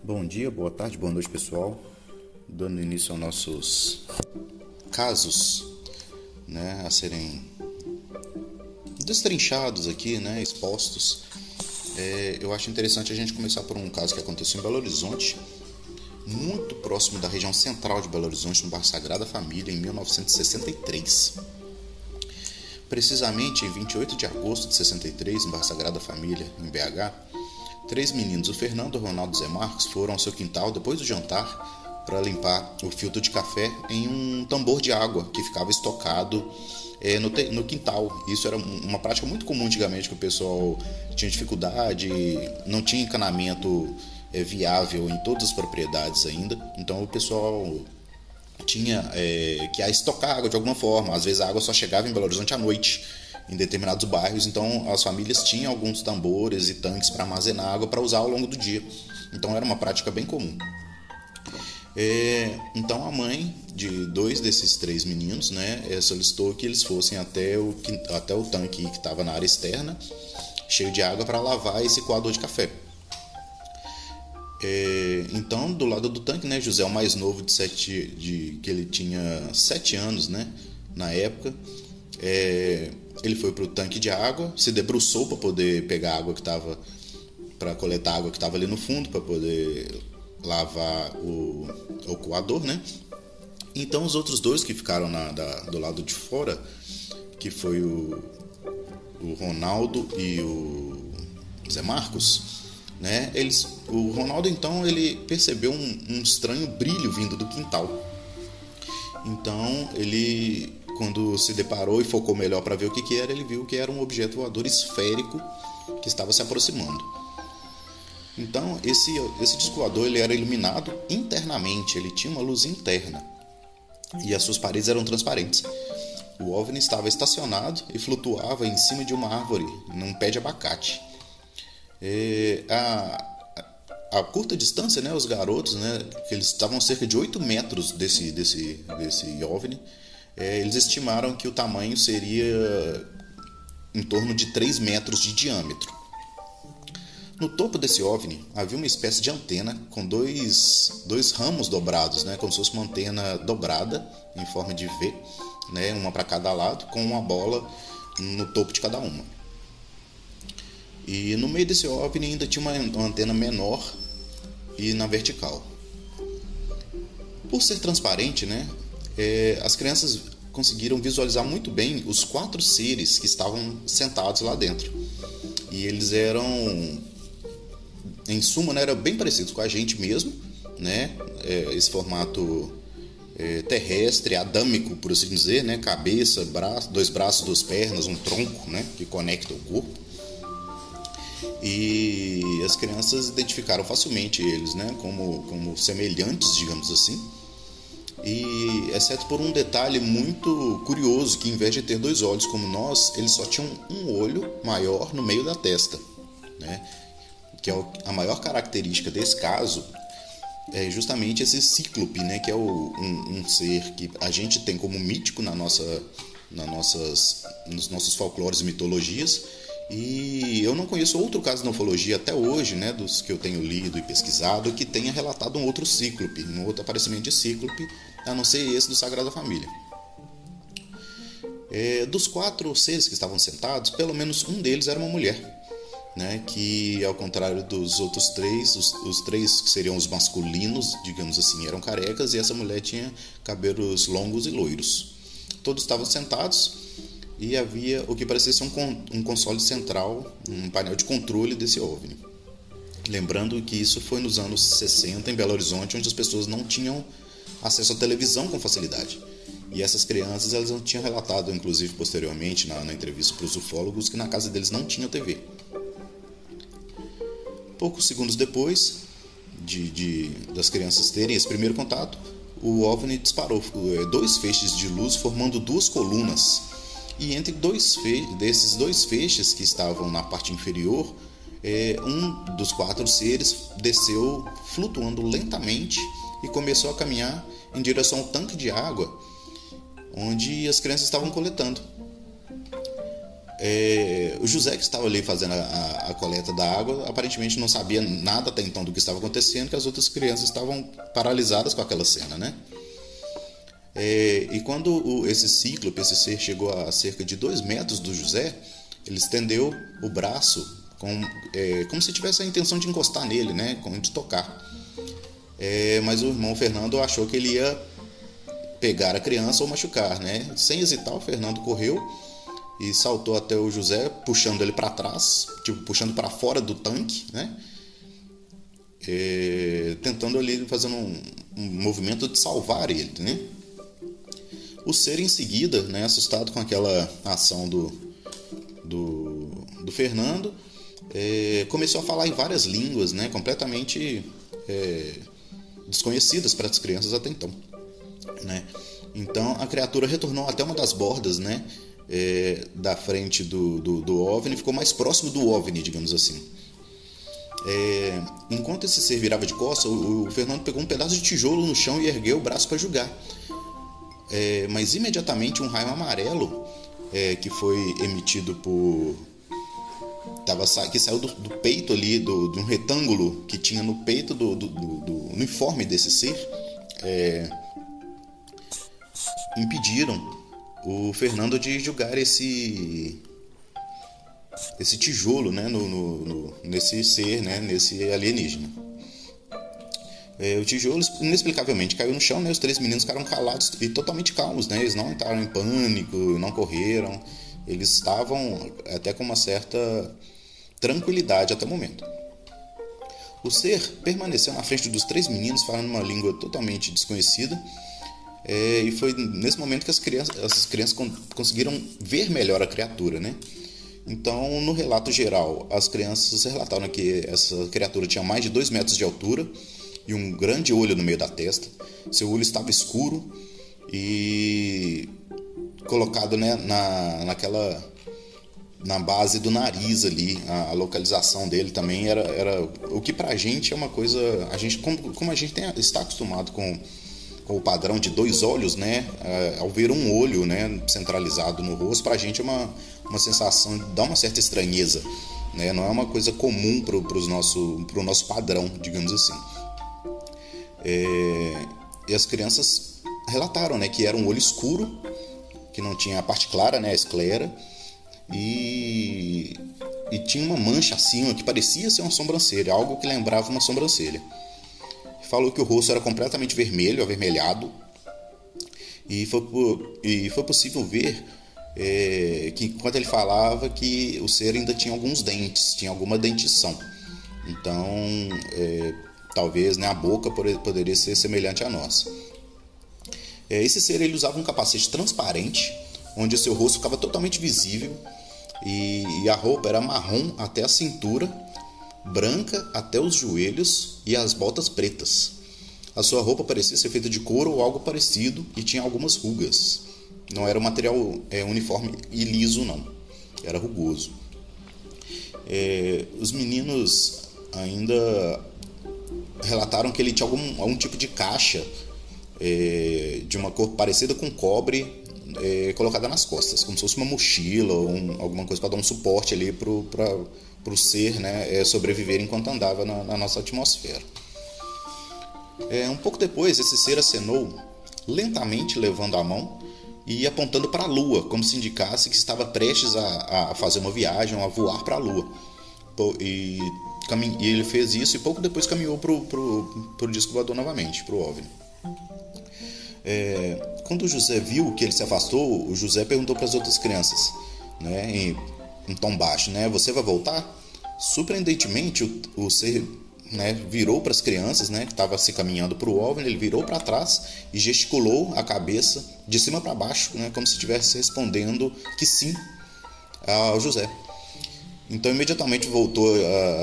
Bom dia, boa tarde, boa noite, pessoal. Dando início aos nossos casos, a serem destrinchados aqui, expostos. Eu acho interessante a gente começar por um caso que aconteceu em Belo Horizonte, muito próximo da região central de Belo Horizonte, no bairro Sagrada Família, em 1963. Precisamente em 28 de agosto de 63, no bairro Sagrada Família, em BH, 3 meninos, o Fernando e o Ronaldo Zé Marcos, foram ao seu quintal depois do jantar para limpar o filtro de café em um tambor de água que ficava estocado no quintal. Isso era uma prática muito comum antigamente, que o pessoal tinha dificuldade, não tinha encanamento viável em todas as propriedades ainda, então o pessoal tinha que estocar água de alguma forma. Às vezes a água só chegava em Belo Horizonte à noite, em determinados bairros, então as famílias tinham alguns tambores e tanques para armazenar água para usar ao longo do dia. Então era uma prática bem comum. Então a mãe de 2 desses 3 meninos solicitou que eles fossem até o tanque que estava na área externa, cheio de água, para lavar esse coador de café. Então, do lado do tanque, José, o mais novo, que ele tinha 7 anos, na época, ele foi para o tanque de água, se debruçou para poder pegar a água que estava, para coletar a água que estava ali no fundo, para poder lavar o coador, Então os outros 2 que ficaram do lado de fora, que foi o Ronaldo e o Zé Marcos, o Ronaldo, então, ele percebeu um estranho brilho vindo do quintal. Então ele, quando se deparou e focou melhor para ver o que era, ele viu que era um objeto voador esférico que estava se aproximando. Então esse disco voador, ele era iluminado internamente, ele tinha uma luz interna e as suas paredes eram transparentes. O OVNI estava estacionado e flutuava em cima de uma árvore, num pé de abacate. A curta distância, os garotos, que eles estavam a cerca de 8 metros desse OVNI, eles estimaram que o tamanho seria em torno de 3 metros de diâmetro. No topo desse OVNI havia uma espécie de antena com dois ramos dobrados, como se fosse uma antena dobrada em forma de V, uma para cada lado, com uma bola no topo de cada uma. E no meio desse OVNI ainda tinha uma antena menor e na vertical. Por ser transparente, as crianças conseguiram visualizar muito bem os 4 seres que estavam sentados lá dentro. E eles eram, em suma, eram bem parecidos com a gente mesmo, esse formato terrestre, adâmico, por assim dizer, cabeça, 2 braços, 2 pernas, um tronco, que conecta o corpo. E as crianças identificaram facilmente eles, como semelhantes, digamos assim. E exceto por um detalhe muito curioso, que em vez de ter 2 olhos como nós, eles só tinham um olho maior no meio da testa, que é a maior característica desse caso. É justamente esse cíclope, que é um ser que a gente tem como mítico nos nossos folclores e mitologias. E eu não conheço outro caso na ufologia até hoje, dos que eu tenho lido e pesquisado, que tenha relatado um outro cíclope, um outro aparecimento de cíclope, a não ser esse do Sagrada Família. Dos 4 seres que estavam sentados, pelo menos um deles era uma mulher, que, ao contrário dos outros 3, os 3 que seriam os masculinos, digamos assim, eram carecas, e essa mulher tinha cabelos longos e loiros. Todos estavam sentados e havia o que parecia ser um console central, um painel de controle desse OVNI. Lembrando que isso foi nos anos 60 em Belo Horizonte, onde as pessoas não tinham acesso à televisão com facilidade. E essas crianças, elas não tinham relatado, inclusive posteriormente na entrevista para os ufólogos, que na casa deles não tinha TV. Poucos segundos depois das crianças terem esse primeiro contato, o OVNI disparou 2 feixes de luz formando 2 colunas. E entre desses 2 feixes que estavam na parte inferior, um dos 4 seres desceu flutuando lentamente e começou a caminhar em direção ao tanque de água onde as crianças estavam coletando. O José, que estava ali fazendo a coleta da água, aparentemente não sabia nada até então do que estava acontecendo, que as outras crianças estavam paralisadas com aquela cena, né? E quando esse cíclope, esse ser, chegou a cerca de 2 metros do José, ele estendeu o braço como se tivesse a intenção de encostar nele, né? Como de tocar. Mas o irmão Fernando achou que ele ia pegar a criança ou machucar, né? Sem hesitar, o Fernando correu e saltou até o José, puxando ele para trás, tipo, puxando para fora do tanque, né? Tentando ali fazer um movimento de salvar ele, né? O ser, em seguida, né, assustado com aquela ação do Fernando, começou a falar em várias línguas, né, completamente desconhecidas para as crianças até então, né? Então a criatura retornou até uma das bordas, né, da frente do OVNI, ficou mais próximo do OVNI, digamos assim. Enquanto esse ser virava de costas, o Fernando pegou um pedaço de tijolo no chão e ergueu o braço para julgar. Mas imediatamente um raio amarelo que foi emitido que saiu do peito ali, de um retângulo que tinha no peito do uniforme desse ser, impediram o Fernando de jogar esse tijolo, né, nesse ser, né, nesse alienígena. O tijolo inexplicavelmente caiu no chão, né? Os 3 meninos ficaram calados e totalmente calmos, né? Eles não entraram em pânico, não correram. Eles estavam até com uma certa tranquilidade até o momento. O ser permaneceu na frente dos 3 meninos, falando uma língua totalmente desconhecida. E foi nesse momento que as crianças conseguiram ver melhor a criatura, né? Então, no relato geral, as crianças relataram que essa criatura tinha mais de 2 metros de altura e um grande olho no meio da testa. Seu olho estava escuro e colocado, né, na base do nariz ali. A localização dele também era o que pra gente é uma coisa, a gente, como a gente está acostumado com o padrão de 2 olhos, né, ao ver um olho, né, centralizado no rosto, pra gente é uma sensação, dá uma certa estranheza, né, não é uma coisa comum pro nosso padrão, digamos assim. E as crianças relataram, né, que era um olho escuro, que não tinha a parte clara, né, a esclera, e tinha uma mancha acima que parecia ser uma sobrancelha, algo que lembrava uma sobrancelha. Falou que o rosto era completamente vermelho, avermelhado, e foi possível ver que enquanto ele falava que o ser ainda tinha alguns dentes, tinha alguma dentição. Então, talvez, né, a boca poderia ser semelhante à nossa. Esse ser, ele usava um capacete transparente, onde o seu rosto ficava totalmente visível, e a roupa era marrom até a cintura, branca até os joelhos e as botas pretas. A sua roupa parecia ser feita de couro ou algo parecido e tinha algumas rugas. Não era um material uniforme e liso, não. Era rugoso. Os meninos ainda relataram que ele tinha algum tipo de caixa de uma cor parecida com cobre colocada nas costas, como se fosse uma mochila ou alguma coisa para dar um suporte ali para o ser, né, sobreviver enquanto andava na nossa atmosfera. Um pouco depois, esse ser acenou lentamente, levando a mão e apontando para a Lua, como se indicasse que estava prestes a fazer uma viagem, a voar para a Lua. E ele fez isso e pouco depois caminhou para o disco voador novamente, para o OVNI. Quando o José viu que ele se afastou, o José perguntou para as outras crianças, né, em tom baixo, né, você vai voltar? Surpreendentemente, o ser, né, virou para as crianças, né, que estava se caminhando para o OVNI, ele virou para trás e gesticulou a cabeça de cima para baixo, né, como se estivesse respondendo que sim ao José. Então imediatamente voltou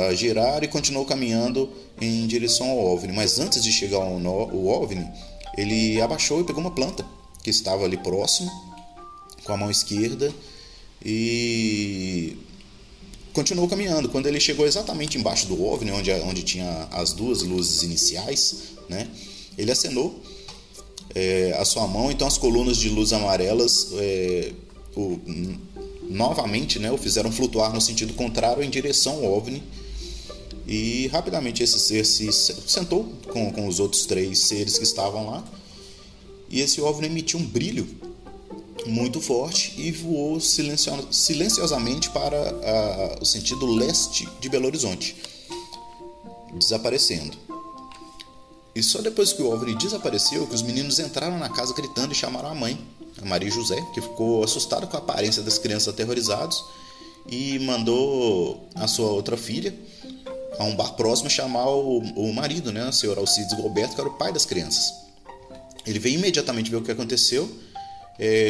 a girar e continuou caminhando em direção ao OVNI. Mas antes de chegar ao OVNI, ele abaixou e pegou uma planta que estava ali próximo, com a mão esquerda, e continuou caminhando. Quando ele chegou exatamente embaixo do OVNI, onde tinha as 2 luzes iniciais, né, ele acenou a sua mão. Então as colunas de luz amarelas novamente, né, o fizeram flutuar no sentido contrário em direção ao OVNI. E rapidamente esse ser se sentou com os outros 3 seres que estavam lá. E esse OVNI emitiu um brilho muito forte e voou silenciosamente para o sentido leste de Belo Horizonte, desaparecendo. E só depois que o OVNI desapareceu que os meninos entraram na casa gritando e chamaram a mãe, a Maria José, que ficou assustada com a aparência das crianças aterrorizadas e mandou a sua outra filha a um bar próximo chamar o marido, né, o senhor Alcides Galberto, que era o pai das crianças. Ele veio imediatamente ver o que aconteceu.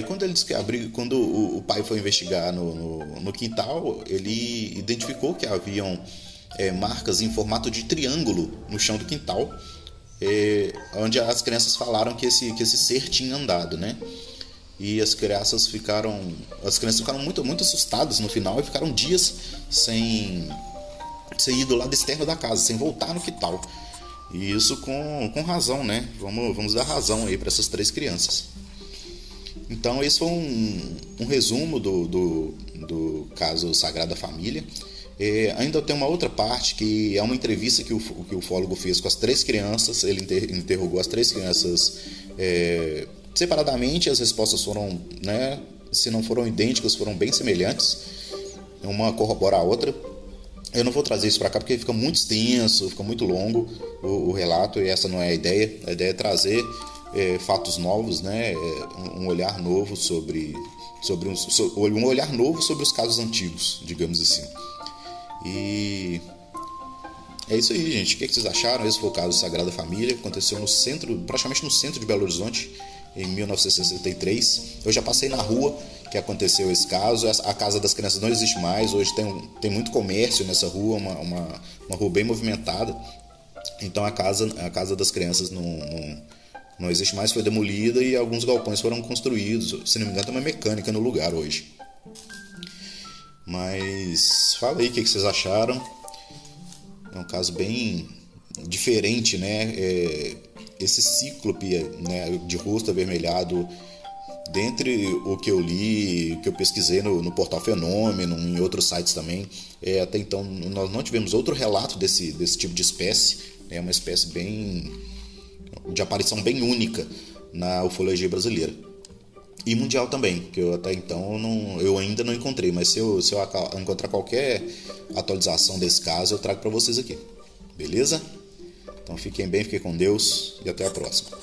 Quando ele disse que quando o pai foi investigar no quintal, ele identificou que haviam marcas em formato de triângulo no chão do quintal, onde as crianças falaram que esse ser tinha andado, né? E as crianças ficaram muito, muito assustadas no final e ficaram dias sem ir do lado externo da casa, sem voltar no quintal. E isso com razão, né? Vamos dar razão aí para essas 3 crianças. Então esse foi um resumo do caso Sagrada Família. Ainda tem uma outra parte que é uma entrevista que o ufólogo fez com as 3 crianças. Ele interrogou as 3 crianças separadamente. As respostas foram, né, se não foram idênticas, foram bem semelhantes. Uma corrobora a outra. Eu não vou trazer isso para cá porque fica muito extenso, fica muito longo o relato, e essa não é a ideia. A ideia é trazer fatos novos, né? Um olhar novo um olhar novo sobre os casos antigos, digamos assim. E é isso aí, gente. O que vocês acharam? Esse foi o caso Sagrada Família, aconteceu praticamente no centro de Belo Horizonte, em 1963. Eu já passei na rua que aconteceu esse caso. A casa das crianças não existe mais. Hoje tem muito comércio nessa rua, uma rua bem movimentada. Então a casa das crianças não existe mais, foi demolida e alguns galpões foram construídos. Se não me engano, tem uma mecânica no lugar hoje. Mas fala aí o que vocês acharam. É um caso bem diferente, né? Esse cíclope, né, de rosto avermelhado, dentre o que eu li, o que eu pesquisei no portal Fenômeno, em outros sites também, até então nós não tivemos outro relato desse tipo de espécie. É uma espécie de aparição bem única na ufologia brasileira e mundial também, que eu até então eu ainda não encontrei, mas se eu encontrar qualquer atualização desse caso, eu trago para vocês aqui, beleza? Então fiquem bem, fiquem com Deus e até a próxima.